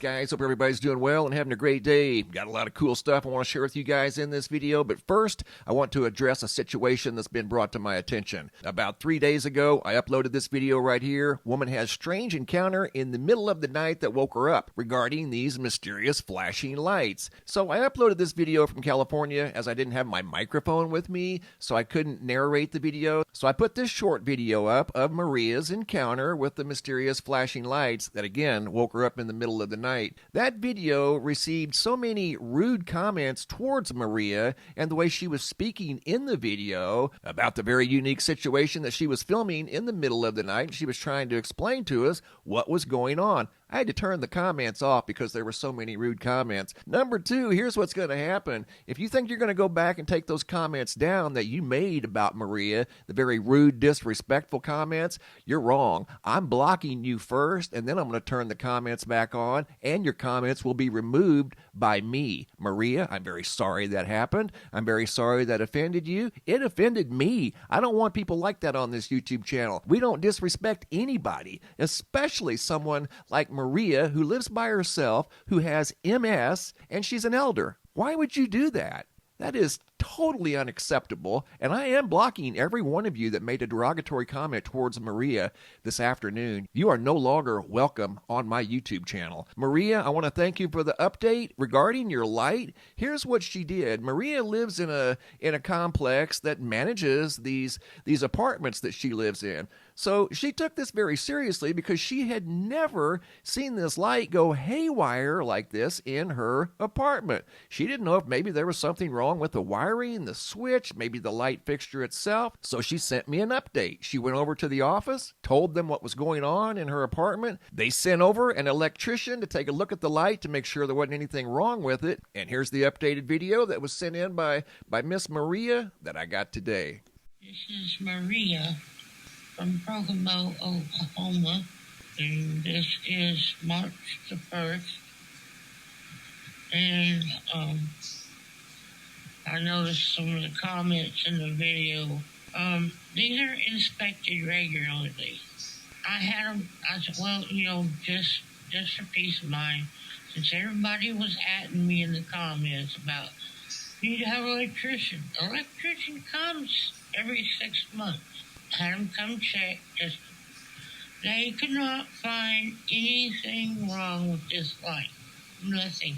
guys? Hope everybody's doing well and having a great day. Got a lot of cool stuff I want to share with you guys in this video, but first, I want to address a situation that's been brought to my attention. About 3 days ago, I uploaded this video right here. Woman has strange encounter in the middle of the night that woke her up regarding these mysterious flashing lights. So I uploaded this video from California as I didn't have my microphone with me, so I couldn't narrate the video. So I put this short video up of Maria's encounter with the mysterious flashing lights that again woke her up in the middle of the night. That video received so many rude comments towards Maria and the way she was speaking in the video about the very unique situation that she was filming in the middle of the night. She was trying to explain to us what was going on. I had to turn the comments off because there were so many rude comments. Number two, here's what's going to happen. If you think you're going to go back and take those comments down that you made about Maria, the very rude, disrespectful comments, you're wrong. I'm blocking you first, and then I'm going to turn the comments back on, and your comments will be removed by me. Maria, I'm very sorry that happened. I'm very sorry that offended you. It offended me. I don't want people like that on this YouTube channel. We don't disrespect anybody, especially someone like Maria, who lives by herself, who has MS, and she's an elder. Why would you do that? That is totally unacceptable, and I am blocking every one of you that made a derogatory comment towards Maria this afternoon. You are no longer welcome on my YouTube channel. Maria, I want to thank you for the update regarding your light. Here's what she did. Maria lives in a complex that manages these apartments that she lives in. So she took this very seriously because she had never seen this light go haywire like this in her apartment. She didn't know if maybe there was something wrong with the wiring, the switch, maybe the light fixture itself. So she sent me an update. She went over to the office, told them what was going on in her apartment. They sent over an electrician to take a look at the light to make sure there wasn't anything wrong with it. And here's the updated video that was sent in by Miss Maria that I got today. This is Maria from Kokomo, Oklahoma, and this is March the 1st. And I noticed some of the comments in the video. These are inspected regularly. I had them, I said, well, just for peace of mind, since everybody was atting me in the comments about, you need to have an electrician. An electrician comes every 6 months. Had them come check. They could not find anything wrong with this light. Nothing.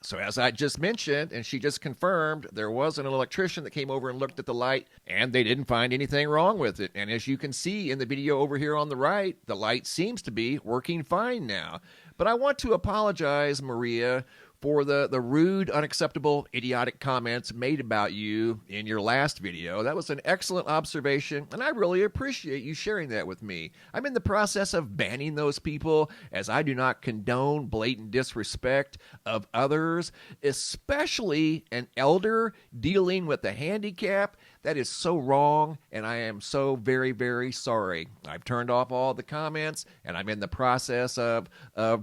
So as I just mentioned, and she just confirmed, there was an electrician that came over and looked at the light, and they didn't find anything wrong with it. And as you can see in the video over here on the right, the light seems to be working fine now. But I want to apologize, Maria, for the rude, unacceptable, idiotic comments made about you in your last video. That was an excellent observation, and I really appreciate you sharing that with me. I'm in the process of banning those people, as I do not condone blatant disrespect of others, especially an elder dealing with a handicap. That is so wrong, and I am so very, very sorry. I've turned off all the comments, and I'm in the process of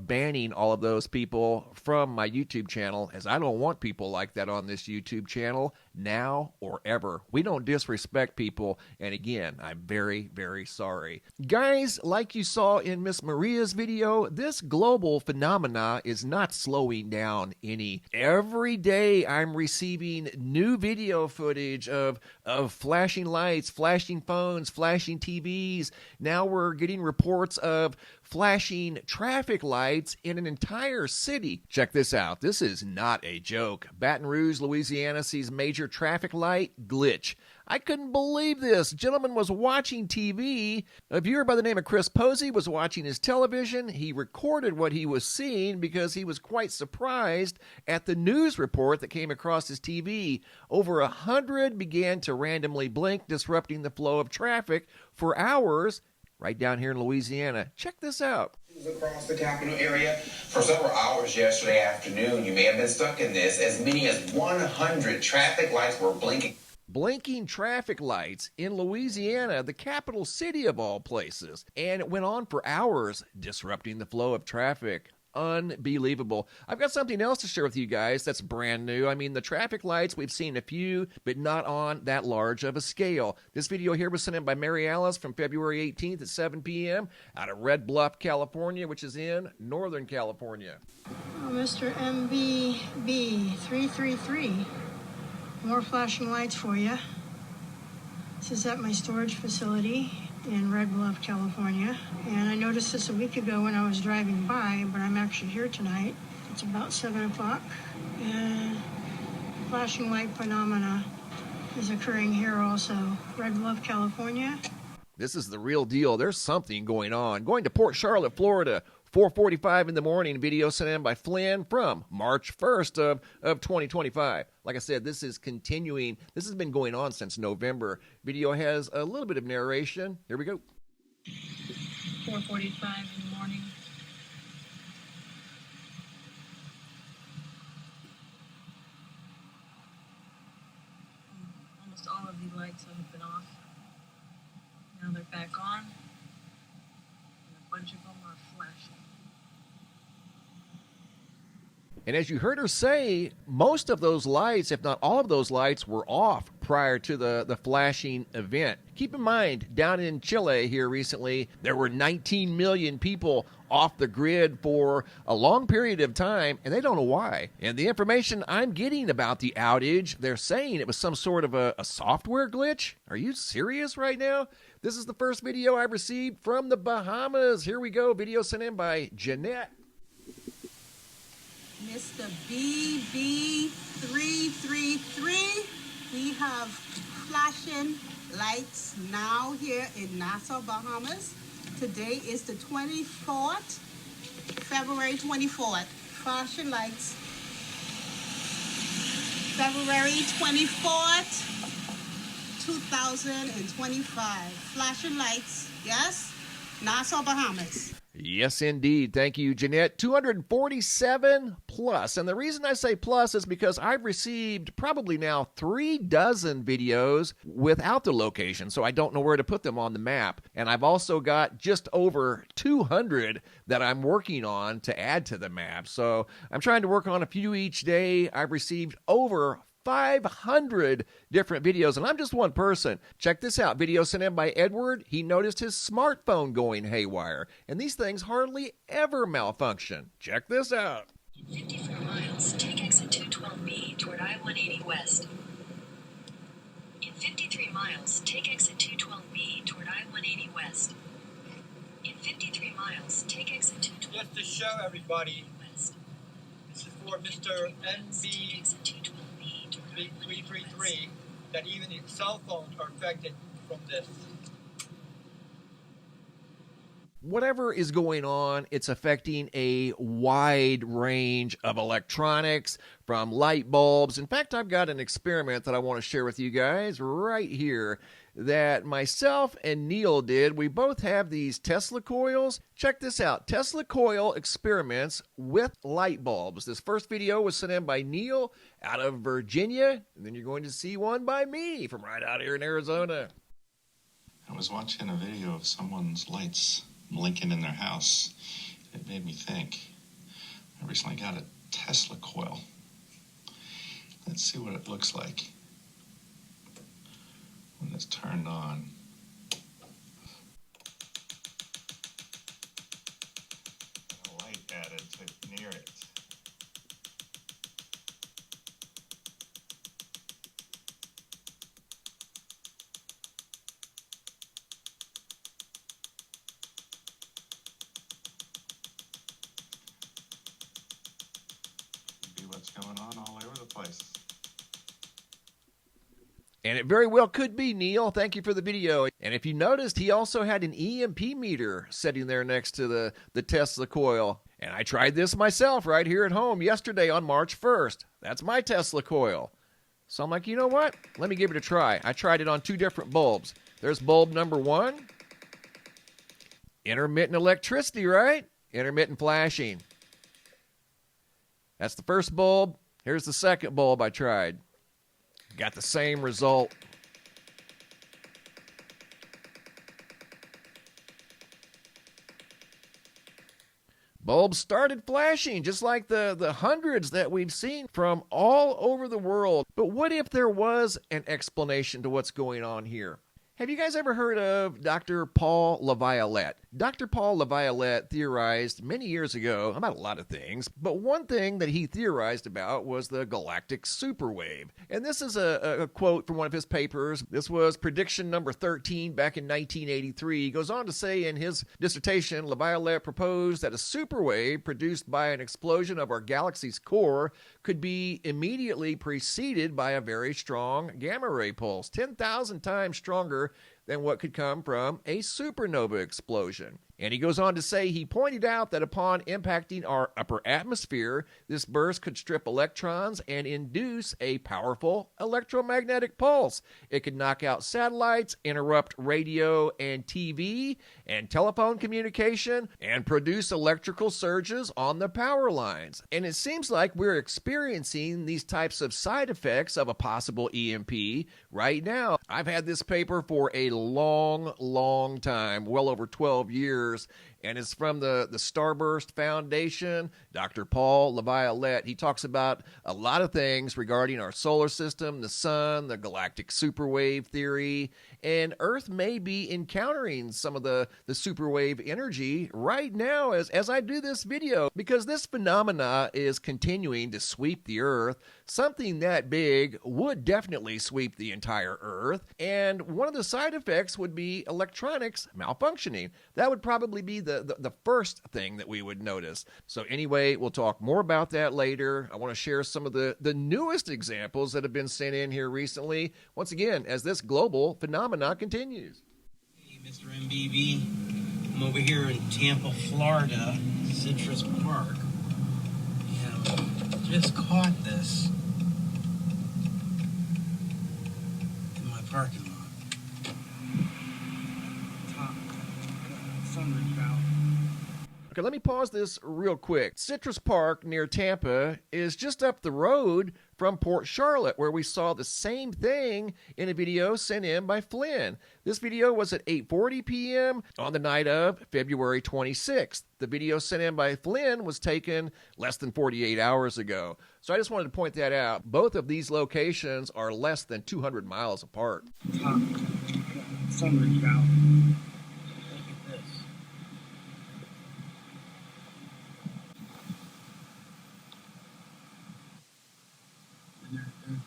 banning all of those people from my YouTube channel, as I don't want people like that on this YouTube channel now or ever. We don't disrespect people, and again, I'm very, very sorry. Guys, like you saw in Miss Maria's video, this global phenomena is not slowing down any. Every day I'm receiving new video footage of flashing lights, flashing phones, flashing TVs. Now we're getting reports of flashing traffic lights in an entire city. Check this out. This is not a joke. Baton Rouge, Louisiana sees major traffic light glitch. I couldn't believe this. Gentleman was watching TV. A viewer by the name of Chris Posey was watching his television. He recorded what he was seeing because he was quite surprised at the news report that came across his TV. Over 100 began to randomly blink, disrupting the flow of traffic for hours right down here in Louisiana. Check this out. Across the capital area for several hours yesterday afternoon. You may have been stuck in this. As many as 100 traffic lights were blinking. Blinking traffic lights in Louisiana, the capital city of all places. And it went on for hours, disrupting the flow of traffic. unbelievable. I've got something else to share with you guys that's brand new. I mean, the traffic lights, we've seen a few, but not on that large of a scale. This video here was sent in by Mary Alice from February 18th at 7 p.m. out of Red Bluff, California, which is in Northern California. Oh, Mr. MBB333, more flashing lights for you. This is at my storage facility in Red Bluff, California. And I noticed this a week ago when I was driving by, but I'm actually here tonight. It's about 7 o'clock. And flashing light phenomena is occurring here also. Red Bluff, California. This is the real deal. There's something going on. Going to Port Charlotte, Florida. 4:45 in the morning, video sent in by Flynn from March 1st of 2025. Like I said, this is continuing. This has been going on since November. Video has a little bit of narration. Here we go. 4:45 in the morning. Almost all of the lights have been off. Now they're back on. And a bunch of them are flashing. And as you heard her say, most of those lights, if not all of those lights, were off prior to the flashing event. Keep in mind, down in Chile here recently, there were 19 million people off the grid for a long period of time, and they don't know why. And the information I'm getting about the outage, they're saying it was some sort of a software glitch. Are you serious right now? This is the first video I received from the Bahamas. Here we go. Video sent in by Jeanette. Mr. BB333, we have flashing lights now here in Nassau, Bahamas. Today is the 24th, February 24th. Flashing lights. February 24th, 2025. Flashing lights, yes? Nassau, Bahamas. Yes, indeed. Thank you, Jeanette. 247 plus. And the reason I say plus is because I've received probably now 3 dozen videos without the location, so I don't know where to put them on the map. And I've also got just over 200 that I'm working on to add to the map. So I'm trying to work on a few each day. I've received over 500 different videos, and I'm just one person. Check this out. Video sent in by Edward. He noticed his smartphone going haywire, and these things hardly ever malfunction. Check this out. 54 miles, take exit 212B toward I-180 West. In 53 miles, take exit 212B toward I-180 West. In 53 miles, take exit 212B. Just to show everybody, West. this is for Mr. Take exit 212B toward NB333, that even his cell phones are affected from this. Whatever is going on, it's affecting a wide range of electronics, from light bulbs. In fact, I've got an experiment that I want to share with you guys right here that myself and Neil did. We both have these Tesla coils. Check this out. Tesla coil experiments with light bulbs. This first video was sent in by Neil out of Virginia, and then you're going to see one by me from right out here in Arizona. I was watching a video of someone's lights blinking in their house. It made me think. I recently got a Tesla coil. Let's see what it looks like when it's turned on. A light added to near it. What's going on all over the place. And it very well could be, Neil. Thank you for the video. And if you noticed, he also had an EMP meter sitting there next to the Tesla coil. And I tried this myself right here at home yesterday on March 1st. That's my Tesla coil. So I'm like, you know what? Let me give it a try. I tried it on 2 different bulbs. There's bulb number 1. Intermittent electricity, right? Intermittent flashing. That's the first bulb. Here's the second bulb I tried. Got the same result. Bulbs started flashing, just like the hundreds that we've seen from all over the world. But what if there was an explanation to what's going on here? Have you guys ever heard of Dr. Paul LaViolette? Dr. Paul LaViolette theorized many years ago about a lot of things, but one thing that he theorized about was the Galactic Superwave. And this is a quote from one of his papers. This was prediction number 13 back in 1983. He goes on to say in his dissertation, LaViolette proposed that a superwave produced by an explosion of our galaxy's core could be immediately preceded by a very strong gamma ray pulse, 10,000 times stronger than what could come from a supernova explosion. And he goes on to say he pointed out that upon impacting our upper atmosphere, this burst could strip electrons and induce a powerful electromagnetic pulse. It could knock out satellites, interrupt radio and TV and telephone communication, and produce electrical surges on the power lines. And it seems like we're experiencing these types of side effects of a possible EMP right now. I've had this paper for a long time, well over 12 years, and it's from the Starburst Foundation. Dr. Paul LaViolette, he talks about a lot of things regarding our solar system, the sun, the galactic superwave theory, and Earth may be encountering some of the superwave energy right now as I do this video, because this phenomena is continuing to sweep the Earth. Something that big would definitely sweep the entire Earth, and one of the side effects would be electronics malfunctioning. That would probably be the first thing that we would notice. So anyway, we'll talk more about that later. I want to share some of the newest examples that have been sent in here recently, once again, as this global phenomena continues. Hey, Mr. MBB. I'm over here in Tampa, Florida, Citrus Park, and just caught this in my parking lot. Top sunroof out. Okay, let me pause this real quick. Citrus Park near Tampa is just up the road from Port Charlotte, where we saw the same thing in a video sent in by Flynn. This video was at 8:40 p.m. on the night of February 26th. The video sent in by Flynn was taken less than 48 hours ago. So I just wanted to point that out. Both of these locations are less than 200 miles apart. Top sunroof out. Look at this. And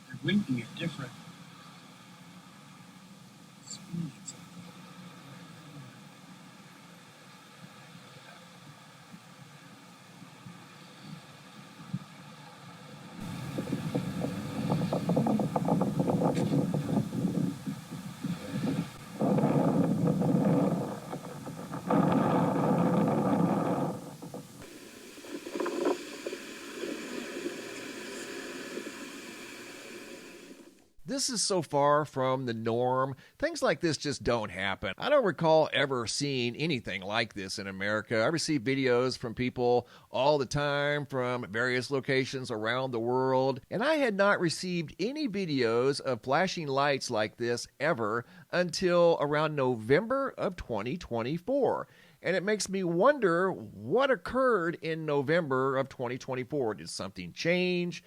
they're winking at different speeds. This is so far from the norm. Things like this just don't happen. I don't recall ever seeing anything like this in America. I receive videos from people all the time from various locations around the world, and I had not received any videos of flashing lights like this ever until around November of 2024. And it makes me wonder what occurred in November of 2024. Did something change?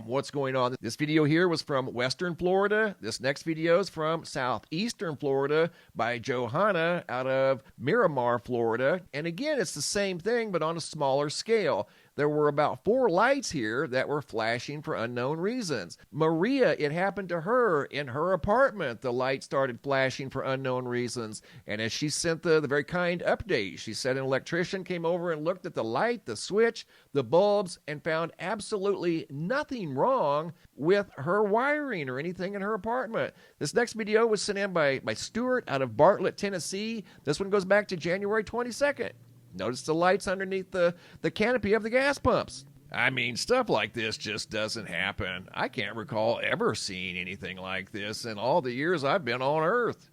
What's going on? This video here was from Western Florida. This next video is from Southeastern Florida by Johanna out of Miramar, Florida. And again, it's the same thing, but on a smaller scale. There were about 4 lights here that were flashing for unknown reasons. Maria, it happened to her in her apartment. The light started flashing for unknown reasons. And as she sent the very kind update, she said an electrician came over and looked at the light, the switch, the bulbs, and found absolutely nothing wrong with her wiring or anything in her apartment. This next video was sent in by Stuart out of Bartlett, Tennessee. This one goes back to January 22nd. Notice the lights underneath the canopy of the gas pumps. I mean, stuff like this just doesn't happen. I can't recall ever seeing anything like this in all the years I've been on Earth.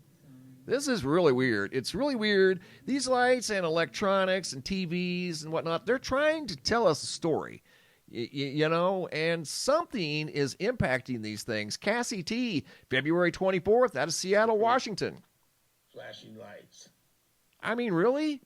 This is really weird. It's really weird. These lights and electronics and TVs and whatnot, they're trying to tell us a story. You know, and something is impacting these things. Cassie T, February 24th, out of Seattle, Washington. Flashing lights. I mean, really?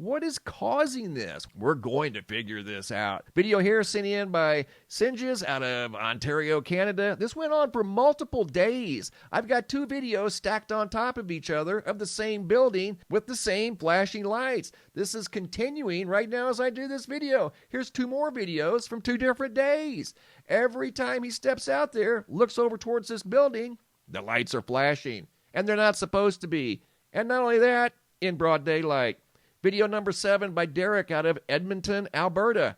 What is causing this? We're going to figure this out. Video here sent in by Singes out of Ontario, Canada. This went on for multiple days. I've got 2 videos stacked on top of each other of the same building with the same flashing lights. This is continuing right now as I do this video. Here's 2 more videos from 2 different days. Every time he steps out there, looks over towards this building, the lights are flashing, and they're not supposed to be. And not only that, in broad daylight. Video number 7 by Derek out of Edmonton, Alberta.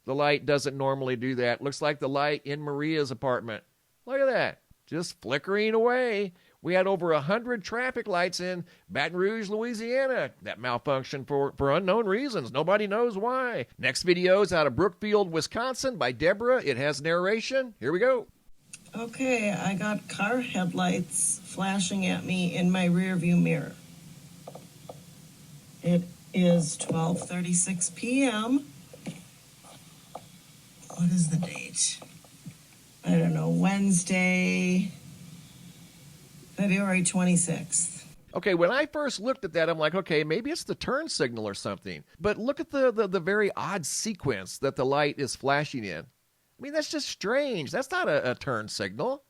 The light doesn't normally do that. Looks like the light in Maria's apartment. Look at that. Just flickering away. We had over 100 traffic lights in Baton Rouge, Louisiana that malfunctioned for unknown reasons. Nobody knows why. Next video is out of Brookfield, Wisconsin by Deborah. It has narration. Here we go. Okay, I got car headlights flashing at me in my rearview mirror. It is 12:36 p.m. What is the date? I don't know, Wednesday, February 26th. Okay, when I first looked at that, I'm like, okay, maybe it's the turn signal or something. But look at the very odd sequence that the light is flashing in. I mean, that's just strange. That's not a turn signal.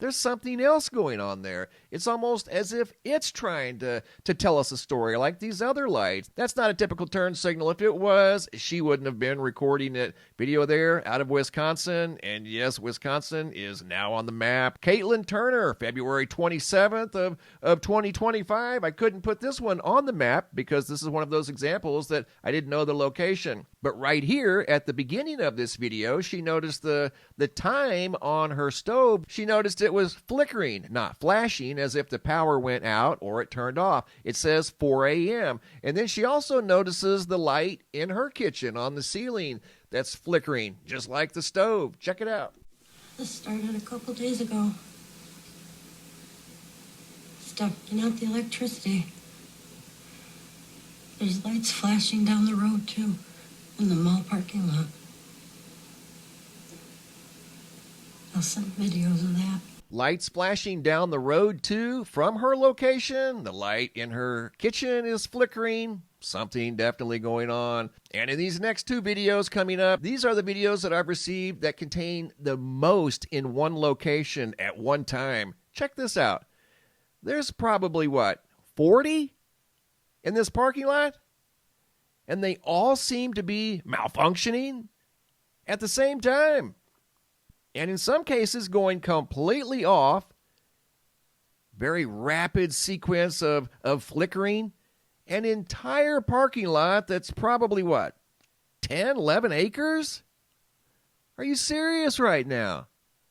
There's something else going on there. It's almost as if it's trying to tell us a story like these other lights. That's not a typical turn signal. If it was, she wouldn't have been recording it. Video there out of Wisconsin. And yes, Wisconsin is now on the map. Caitlin Turner, February 27th of 2025. I couldn't put this one on the map because this is one of those examples that I didn't know the location. But right here at the beginning of this video, she noticed the time on her stove. She noticed it was flickering, not flashing, as if the power went out or it turned off. It says 4 a.m. And then she also notices the light in her kitchen on the ceiling that's flickering, just like the stove. Check it out. This started a couple days ago. Stuffing out the electricity. There's lights flashing down the road, too. In the mall parking lot. I'll send videos of that. Lights flashing down the road, too, from her location. The light in her kitchen is flickering. Something definitely going on. And in these next 2 videos coming up, these are the videos that I've received that contain the most in one location at one time. Check this out. There's probably, 40 in this parking lot? And they all seem to be malfunctioning at the same time. And in some cases going completely off. Very rapid sequence of flickering. An entire parking lot that's probably 10, 11 acres? Are you serious right now?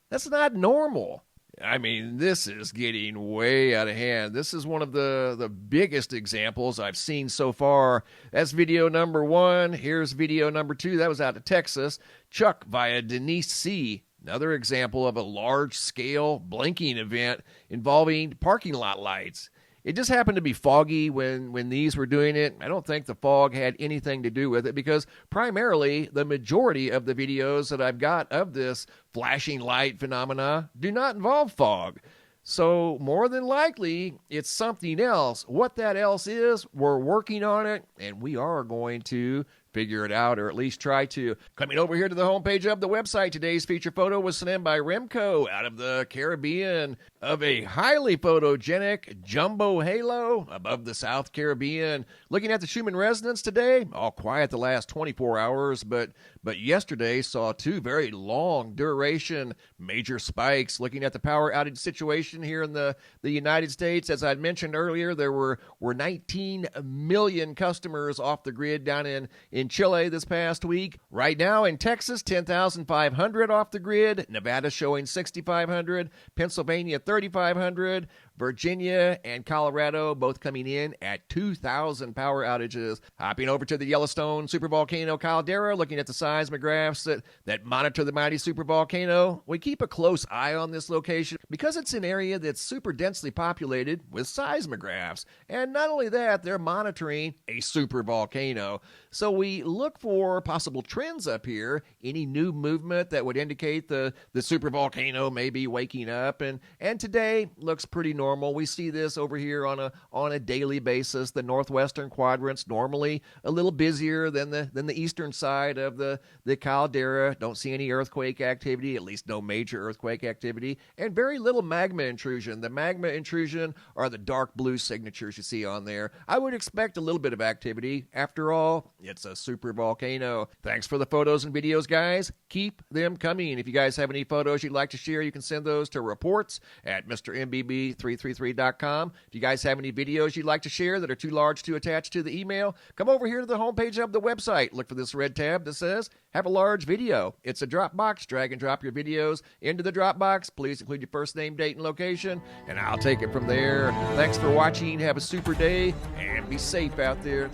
That's not normal. I mean, this is getting way out of hand. This is one of the biggest examples I've seen so far. That's video number 1. Here's video number 2. That was out of Texas. Chuck via Denise C. Another example of a large-scale blinking event involving parking lot lights. It just happened to be foggy when these were doing it. I don't think the fog had anything to do with it because primarily the majority of the videos that I've got of this flashing light phenomena do not involve fog. So more than likely, it's something else. What that else is, we're working on it, and we are going to figure it out, or at least try to. Coming over here to the homepage of the website, today's feature photo was sent in by Remco out of the Caribbean of a highly photogenic jumbo halo above the South Caribbean. Looking at the Schumann resonance today, all quiet the last 24 hours, but yesterday saw 2 very long duration major spikes. Looking at the power outage situation here in the United States, as I'd mentioned earlier, there were 19 million customers off the grid down in Chile this past week. Right now in Texas, 10,500 off the grid. Nevada showing 6,500. Pennsylvania, 3,500. Virginia and Colorado both coming in at 2,000 power outages. Hopping over to the Yellowstone supervolcano caldera, looking at the seismographs that monitor the mighty supervolcano. We keep a close eye on this location because it's an area that's super densely populated with seismographs. And not only that, they're monitoring a supervolcano. So we look for possible trends up here, any new movement that would indicate the supervolcano may be waking up. And today looks pretty normal normal. We see this over here on a daily basis. The northwestern quadrant's normally a little busier than the eastern side of the caldera. Don't see any earthquake activity, at least no major earthquake activity, and very little magma intrusion. The magma intrusion are the dark blue signatures you see on there. I would expect a little bit of activity. After all, it's a super volcano. Thanks for the photos and videos, guys. Keep them coming. If you guys have any photos you'd like to share, you can send those to reports at MrMBB333.com. If you guys have any videos you'd like to share that are too large to attach to the email, come over here to the homepage of the website. Look for this red tab that says Have a Large Video. It's a Dropbox. Drag and drop your videos into the Dropbox. Please include your first name, date, and location, and I'll take it from there. Thanks for watching. Have a super day, and be safe out there.